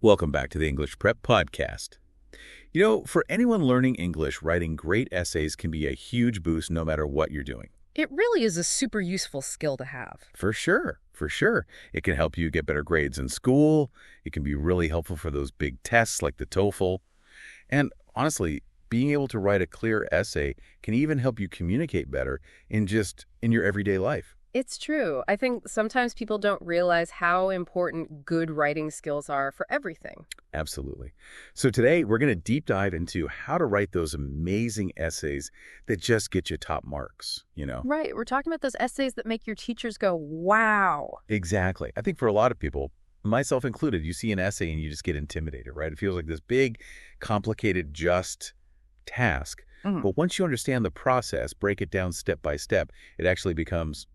Welcome back to the English Prep Podcast. You know, for anyone learning English, writing great essays can be a huge boost no matter what you're doing. It really is a super useful skill to have. For sure, for sure. It can help you get better grades in school. It can be really helpful for those big tests like the TOEFL. And honestly, being able to write a clear essay can even help you communicate better in your everyday life. It's true. I think sometimes people don't realize how important good writing skills are for everything. Absolutely. So today we're going to deep dive into how to write those amazing essays that just get you top marks, Right. We're talking about those essays that make your teachers go, wow. Exactly. I think for a lot of people, myself included, you see an essay and you just get intimidated, right? It feels like this big, complicated, just task. But once you understand the process, break it down step by step, it actually becomes,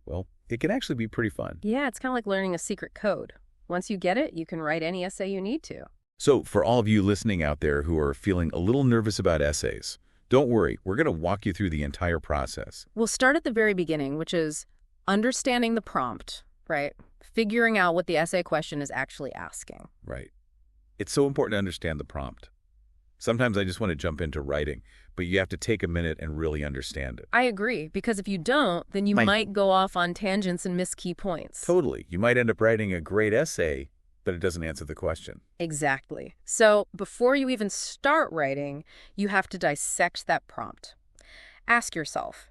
it can actually be pretty fun. Yeah, it's kind of like learning a secret code. Once you get it, you can write any essay you need to. So for all of you listening out there who are feeling a little nervous about essays, don't worry. We're going to walk you through the entire process. We'll start at the very beginning, which is understanding the prompt, right? Figuring out what the essay question is actually asking. Right. It's so important to understand the prompt. Sometimes I just want to jump into writing, but you have to take a minute and really understand it. I agree, because if you don't, then you might go off on tangents and miss key points. Totally. You might end up writing a great essay, but it doesn't answer the question. Exactly. So before you even start writing, you have to dissect that prompt. Ask yourself,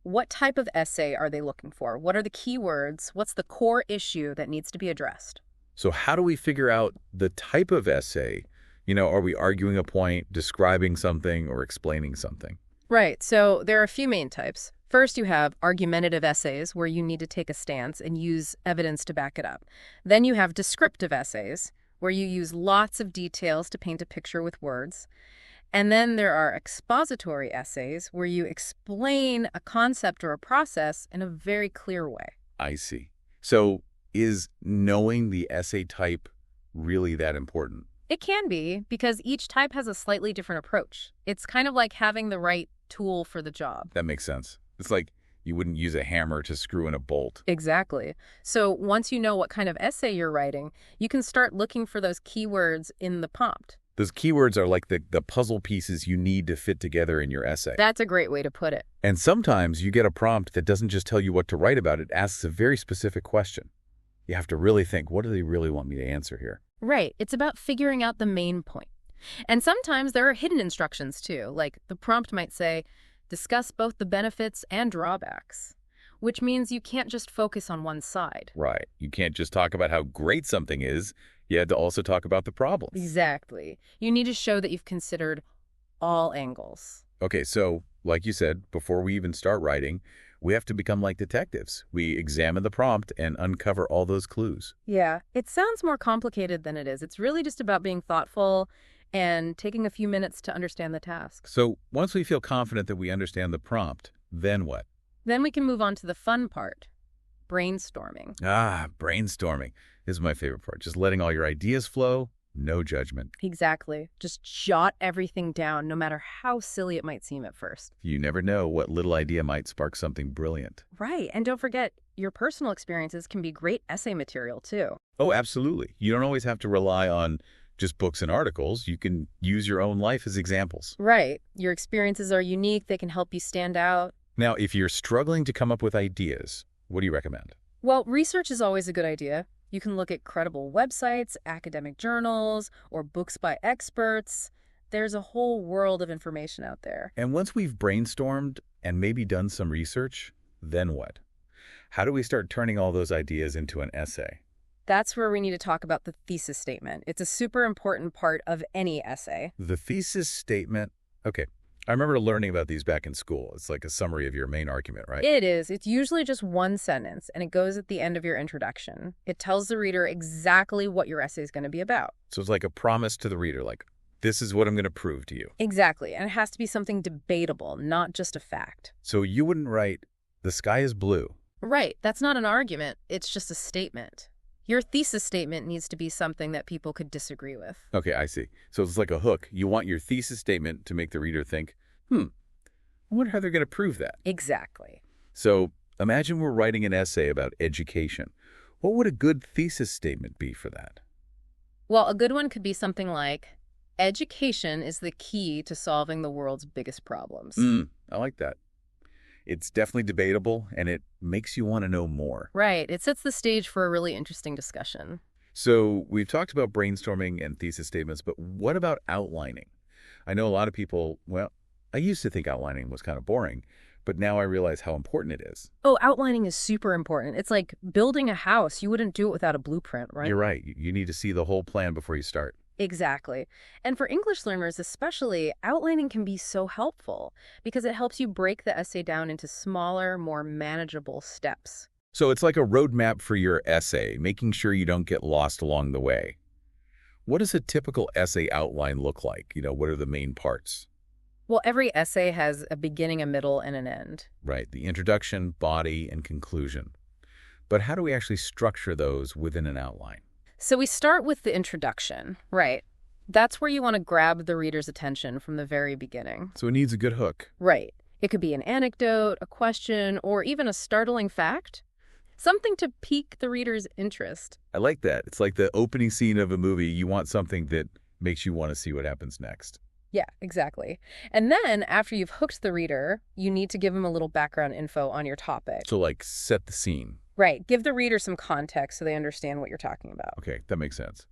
what type of essay are they looking for? What are the key words? What's the core issue that needs to be addressed? So how do we figure out the type of essay? Are we arguing a point, describing something, or explaining something? Right. So there are a few main types. First, you have argumentative essays, where you need to take a stance and use evidence to back it up. Then you have descriptive essays, where you use lots of details to paint a picture with words. And then there are expository essays, where you explain a concept or a process in a very clear way. I see. So is knowing the essay type really that important? It can be, because each type has a slightly different approach. It's kind of like having the right tool for the job. That makes sense. It's like you wouldn't use a hammer to screw in a bolt. Exactly. So once you know what kind of essay you're writing, you can start looking for those keywords in the prompt. Those keywords are like the puzzle pieces you need to fit together in your essay. That's a great way to put it. And sometimes you get a prompt that doesn't just tell you what to write about, it asks a very specific question. You have to really think, what do they really want me to answer here? Right. It's about figuring out the main point. And sometimes there are hidden instructions too, like the prompt might say, discuss both the benefits and drawbacks, which means you can't just focus on one side. Right. You can't just talk about how great something is. You had to also talk about the problems. Exactly. You need to show that you've considered all angles. Okay, so like you said, before we even start writing, we have to become like detectives. We examine the prompt and uncover all those clues. Yeah, it sounds more complicated than it is. It's really just about being thoughtful and taking a few minutes to understand the task. So once we feel confident that we understand the prompt, then what? Then we can move on to the fun part, brainstorming. Brainstorming is my favorite part. Just letting all your ideas flow, no judgment. Exactly. Just jot everything down, no matter how silly it might seem at first. You never know what little idea might spark something brilliant. Right. And don't forget, your personal experiences can be great essay material, too. Oh, absolutely. You don't always have to rely on just books and articles. You can use your own life as examples. Right. Your experiences are unique. They can help you stand out. Now, if you're struggling to come up with ideas, what do you recommend? Well, research is always a good idea. You can look at credible websites, academic journals, or books by experts. There's a whole world of information out there. And once we've brainstormed and maybe done some research, then what? How do we start turning all those ideas into an essay? That's where we need to talk about the thesis statement. It's a super important part of any essay. The thesis statement? Okay. I remember learning about these back in school. It's like a summary of your main argument, right? It is. It's usually just one sentence, and it goes at the end of your introduction. It tells the reader exactly what your essay is going to be about. So it's like a promise to the reader, like, this is what I'm going to prove to you. Exactly. And it has to be something debatable, not just a fact. So you wouldn't write, the sky is blue. Right. That's not an argument. It's just a statement. Your thesis statement needs to be something that people could disagree with. Okay, I see. So it's like a hook. You want your thesis statement to make the reader think, I wonder how they're going to prove that. Exactly. So imagine we're writing an essay about education. What would a good thesis statement be for that? Well, a good one could be something like, education is the key to solving the world's biggest problems. I like that. It's definitely debatable, and it makes you want to know more. Right. It sets the stage for a really interesting discussion. So we've talked about brainstorming and thesis statements, but what about outlining? I know a lot of people, well, I used to think outlining was kind of boring, but now I realize how important it is. Oh, outlining is super important. It's like building a house. You wouldn't do it without a blueprint, right? You're right. You need to see the whole plan before you start. Exactly. And for English learners especially, outlining can be so helpful because it helps you break the essay down into smaller, more manageable steps. So it's like a roadmap for your essay, making sure you don't get lost along the way. What does a typical essay outline look like? What are the main parts? Well, every essay has a beginning, a middle, and an end. Right, the introduction, body, and conclusion. But how do we actually structure those within an outline? So we start with the introduction, right? That's where you want to grab the reader's attention from the very beginning. So it needs a good hook. Right. It could be an anecdote, a question, or even a startling fact. Something to pique the reader's interest. I like that. It's like the opening scene of a movie. You want something that makes you want to see what happens next. Yeah, exactly. And then after you've hooked the reader, you need to give them a little background info on your topic. So like set the scene. Right. Give the reader some context so they understand what you're talking about. Okay, that makes sense.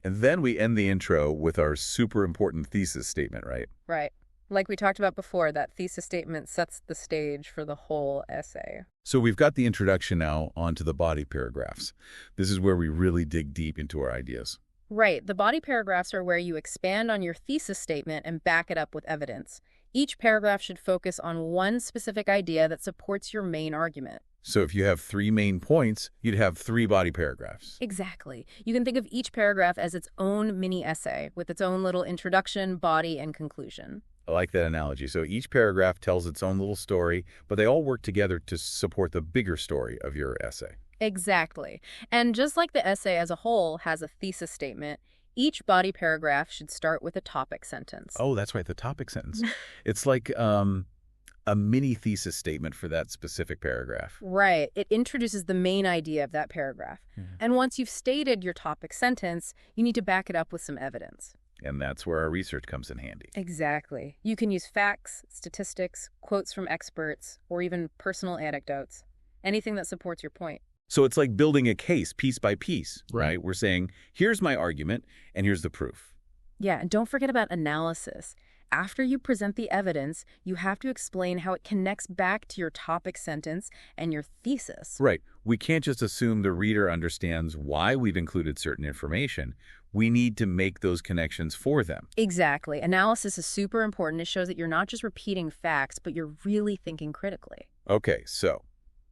And then we end the intro with our super important thesis statement, right? Right. Like we talked about before, that thesis statement sets the stage for the whole essay. So we've got the introduction now onto the body paragraphs. This is where we really dig deep into our ideas. Right. The body paragraphs are where you expand on your thesis statement and back it up with evidence. Each paragraph should focus on one specific idea that supports your main argument. So if you have 3 main points, you'd have 3 body paragraphs. Exactly. You can think of each paragraph as its own mini essay with its own little introduction, body, and conclusion. I like that analogy. So each paragraph tells its own little story, but they all work together to support the bigger story of your essay. Exactly. And just like the essay as a whole has a thesis statement, each body paragraph should start with a topic sentence. Oh, that's right, the topic sentence. It's like a mini thesis statement for that specific paragraph. Right. It introduces the main idea of that paragraph. And once you've stated your topic sentence, you need to back it up with some evidence. And that's where our research comes in handy. Exactly. You can use facts, statistics, quotes from experts, or even personal anecdotes. Anything that supports your point. So it's like building a case piece by piece, right? We're saying, here's my argument, and here's the proof. Yeah, and don't forget about analysis. After you present the evidence, you have to explain how it connects back to your topic sentence and your thesis. Right. We can't just assume the reader understands why we've included certain information. We need to make those connections for them. Exactly. Analysis is super important. It shows that you're not just repeating facts, but you're really thinking critically. Okay, so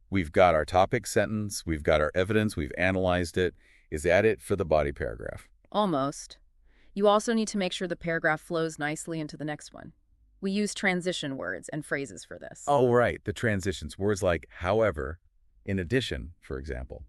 we've got our topic sentence, we've got our evidence, we've analyzed it. Is that it for the body paragraph? Almost. You also need to make sure the paragraph flows nicely into the next one. We use transition words and phrases for this. Oh, right, the transitions. Words like however, in addition, for example.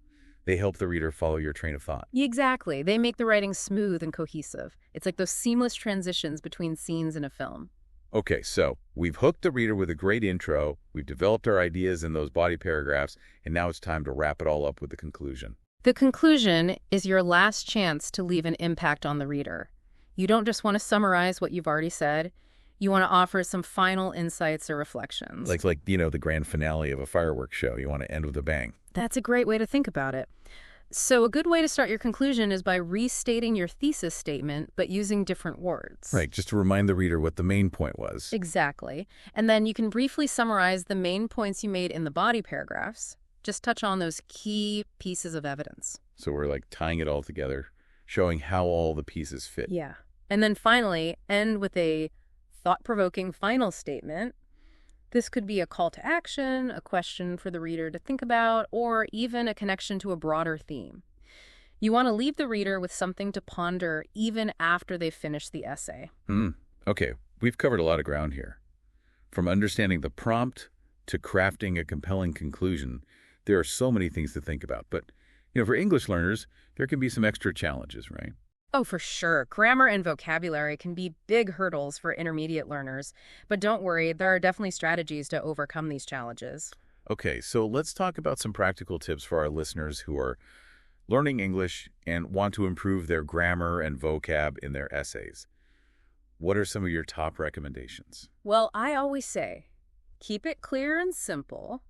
They help the reader follow your train of thought. Exactly. They make the writing smooth and cohesive. It's like those seamless transitions between scenes in a film. Okay, so we've hooked the reader with a great intro, we've developed our ideas in those body paragraphs, and now it's time to wrap it all up with the conclusion. The conclusion is your last chance to leave an impact on the reader. You don't just want to summarize what you've already said. You want to offer some final insights or reflections. Like the grand finale of a fireworks show. You want to end with a bang. That's a great way to think about it. So a good way to start your conclusion is by restating your thesis statement, but using different words. Right, just to remind the reader what the main point was. Exactly. And then you can briefly summarize the main points you made in the body paragraphs. Just touch on those key pieces of evidence. So we're like tying it all together, showing how all the pieces fit. Yeah. And then finally, end with a thought-provoking final statement. This could be a call to action, a question for the reader to think about, or even a connection to a broader theme. You want to leave the reader with something to ponder even after they've finished the essay. Okay, we've covered a lot of ground here. From understanding the prompt to crafting a compelling conclusion, there are so many things to think about. But, for English learners, there can be some extra challenges, right? Oh, for sure. Grammar and vocabulary can be big hurdles for intermediate learners. But don't worry, there are definitely strategies to overcome these challenges. Okay, so let's talk about some practical tips for our listeners who are learning English and want to improve their grammar and vocab in their essays, what are some of your top recommendations? Well, I always say, keep it clear and simple.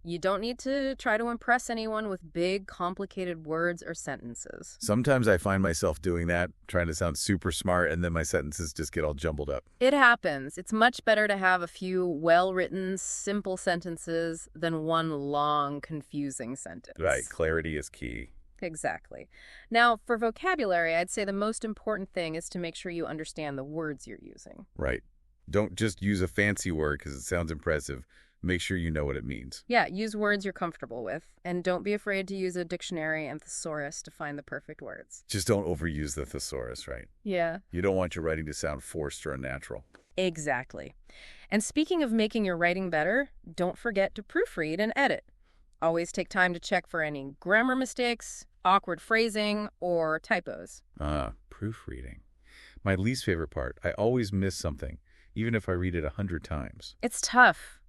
You don't need to try to impress anyone with big, complicated words or sentences. Sometimes I find myself doing that, trying to sound super smart, and then my sentences just get all jumbled up. It happens. It's much better to have a few well-written, simple sentences than one long, confusing sentence. Right, clarity is key. Exactly. Now, for vocabulary, I'd say the most important thing is to make sure you understand the words you're using. Right. Don't just use a fancy word because it sounds impressive. Make sure you know what it means. Yeah, use words you're comfortable with, and don't be afraid to use a dictionary and thesaurus to find the perfect words. Just don't overuse the thesaurus, right? Yeah. You don't want your writing to sound forced or unnatural. Exactly. And speaking of making your writing better, don't forget to proofread and edit. Always take time to check for any grammar mistakes, awkward phrasing, or typos. Proofreading. My least favorite part. I always miss something, even if I read it 100 times. It's tough.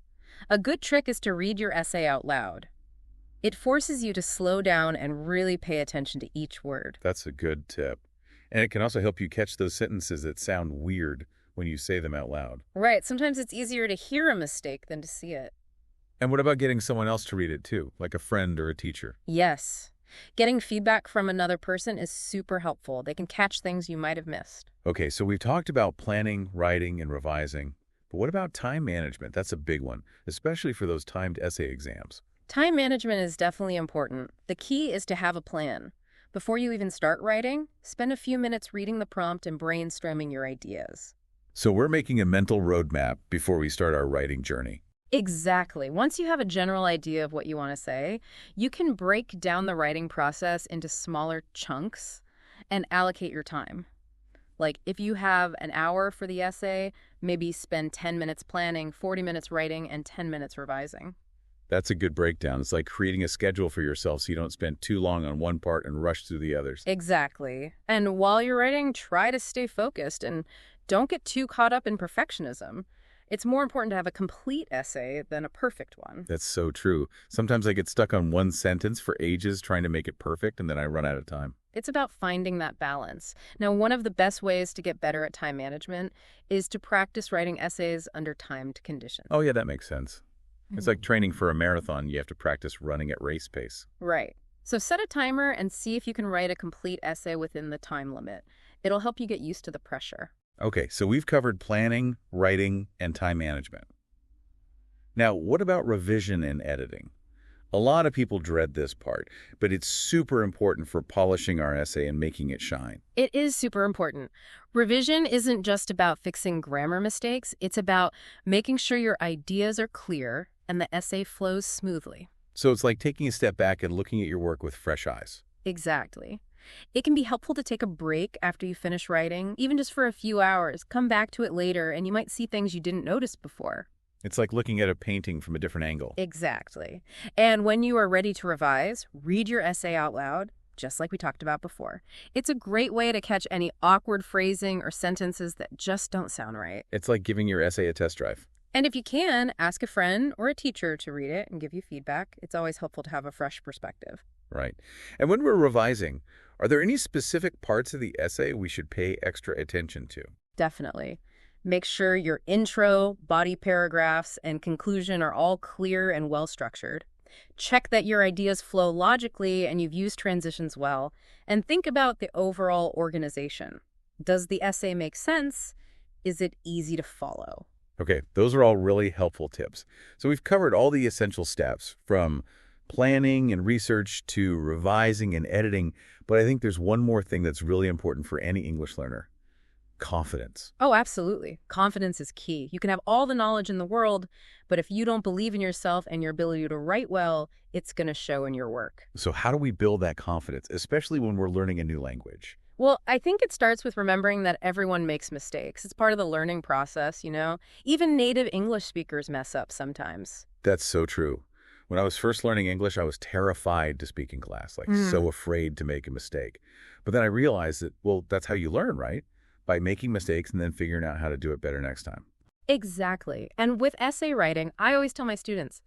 A good trick is to read your essay out loud. It forces you to slow down and really pay attention to each word. That's a good tip. And it can also help you catch those sentences that sound weird when you say them out loud. Right. Sometimes it's easier to hear a mistake than to see it. And what about getting someone else to read it too, like a friend or a teacher? Yes. Getting feedback from another person is super helpful. They can catch things you might have missed. Okay, so we've talked about planning, writing, and revising. But what about time management? That's a big one, especially for those timed essay exams. Time management is definitely important. The key is to have a plan. Before you even start writing, spend a few minutes reading the prompt and brainstorming your ideas. So we're making a mental roadmap before we start our writing journey. Exactly. Once you have a general idea of what you want to say, you can break down the writing process into smaller chunks and allocate your time. Like, if you have an hour for the essay, maybe spend 10 minutes planning, 40 minutes writing, and 10 minutes revising. That's a good breakdown. It's like creating a schedule for yourself so you don't spend too long on one part and rush through the others. Exactly. And while you're writing, try to stay focused and don't get too caught up in perfectionism. It's more important to have a complete essay than a perfect one. That's so true. Sometimes I get stuck on one sentence for ages trying to make it perfect, and then I run out of time. It's about finding that balance. Now, one of the best ways to get better at time management is to practice writing essays under timed conditions. Oh, yeah, that makes sense. It's like training for a marathon. You have to practice running at race pace. Right. So set a timer and see if you can write a complete essay within the time limit. It'll help you get used to the pressure. Okay, so we've covered planning, writing, and time management. Now, what about revision and editing? A lot of people dread this part, but it's super important for polishing our essay and making it shine. It is super important. Revision isn't just about fixing grammar mistakes. It's about making sure your ideas are clear and the essay flows smoothly. So it's like taking a step back and looking at your work with fresh eyes. Exactly. It can be helpful to take a break after you finish writing, even just for a few hours. Come back to it later and you might see things you didn't notice before. It's like looking at a painting from a different angle. Exactly. And when you are ready to revise, read your essay out loud, just like we talked about before. It's a great way to catch any awkward phrasing or sentences that just don't sound right. It's like giving your essay a test drive. And if you can, ask a friend or a teacher to read it and give you feedback. It's always helpful to have a fresh perspective. Right. And when we're revising, are there any specific parts of the essay we should pay extra attention to? Definitely. Make sure your intro, body paragraphs, and conclusion are all clear and well-structured. Check that your ideas flow logically and you've used transitions well. And think about the overall organization. Does the essay make sense? Is it easy to follow? Okay, those are all really helpful tips. So we've covered all the essential steps from planning and research to revising and editing, but I think there's one more thing that's really important for any English learner. Confidence. Oh, absolutely. Confidence is key. You can have all the knowledge in the world, but if you don't believe in yourself and your ability to write well, it's going to show in your work. So how do we build that confidence, especially when we're learning a new language? Well, I think it starts with remembering that everyone makes mistakes. It's part of the learning process, you know? Even native English speakers mess up sometimes. That's so true. When I was first learning English, I was terrified to speak in class, so afraid to make a mistake. But then I realized that, well, that's how you learn, right? By making mistakes and then figuring out how to do it better next time. Exactly. And with essay writing, I always tell my students,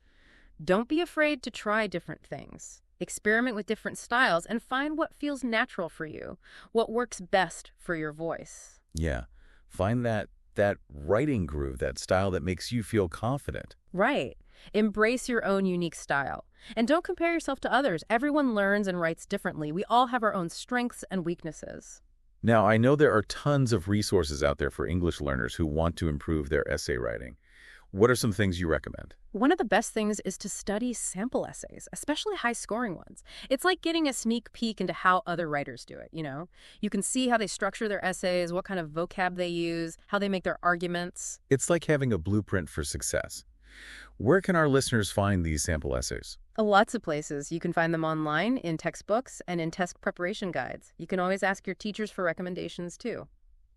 don't be afraid to try different things. Experiment with different styles and find what feels natural for you, what works best for your voice. Yeah. Find that writing groove, that style that makes you feel confident. Right. Embrace your own unique style. And don't compare yourself to others. Everyone learns and writes differently. We all have our own strengths and weaknesses. Now, I know there are tons of resources out there for English learners who want to improve their essay writing. What are some things you recommend? One of the best things is to study sample essays, especially high-scoring ones. It's like getting a sneak peek into how other writers do it, you know? You can see how they structure their essays, what kind of vocab they use, how they make their arguments. It's like having a blueprint for success. Where can our listeners find these sample essays? Lots of places. You can find them online, in textbooks, and in test preparation guides. You can always ask your teachers for recommendations, too.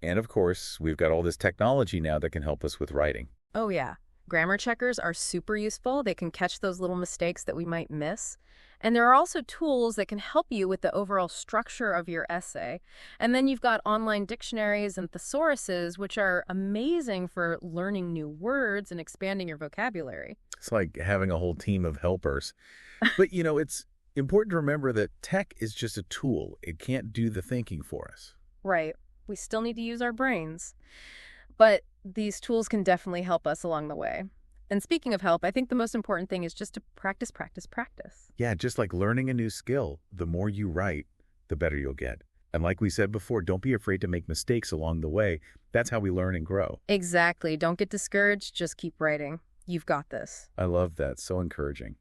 And of course, we've got all this technology now that can help us with writing. Oh, yeah. Grammar checkers are super useful. They can catch those little mistakes that we might miss. And there are also tools that can help you with the overall structure of your essay. And then you've got online dictionaries and thesauruses, which are amazing for learning new words and expanding your vocabulary. It's like having a whole team of helpers. But, it's important to remember that tech is just a tool. It can't do the thinking for us. Right. We still need to use our brains. But these tools can definitely help us along the way. And speaking of help, I think the most important thing is just to practice, practice, practice. Yeah, just like learning a new skill, the more you write, the better you'll get. And like we said before, don't be afraid to make mistakes along the way. That's how we learn and grow. Exactly. Don't get discouraged. Just keep writing. You've got this. I love that. So encouraging.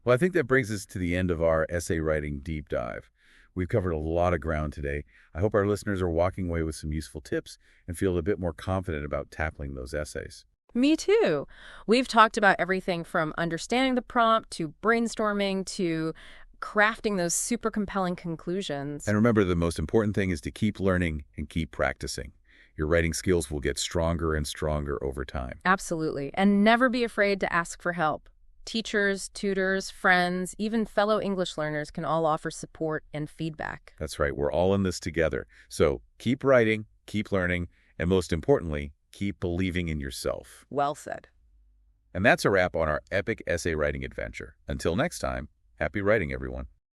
Well, I think that brings us to the end of our essay writing deep dive. We've covered a lot of ground today. I hope our listeners are walking away with some useful tips and feel a bit more confident about tackling those essays. Me too. We've talked about everything from understanding the prompt to brainstorming to crafting those super compelling conclusions. And remember, the most important thing is to keep learning and keep practicing. Your writing skills will get stronger and stronger over time. Absolutely. And never be afraid to ask for help. Teachers, tutors, friends, even fellow English learners can all offer support and feedback. That's right. We're all in this together. So keep writing, keep learning, and most importantly, keep believing in yourself. Well said. And that's a wrap on our epic essay writing adventure. Until next time, happy writing, everyone.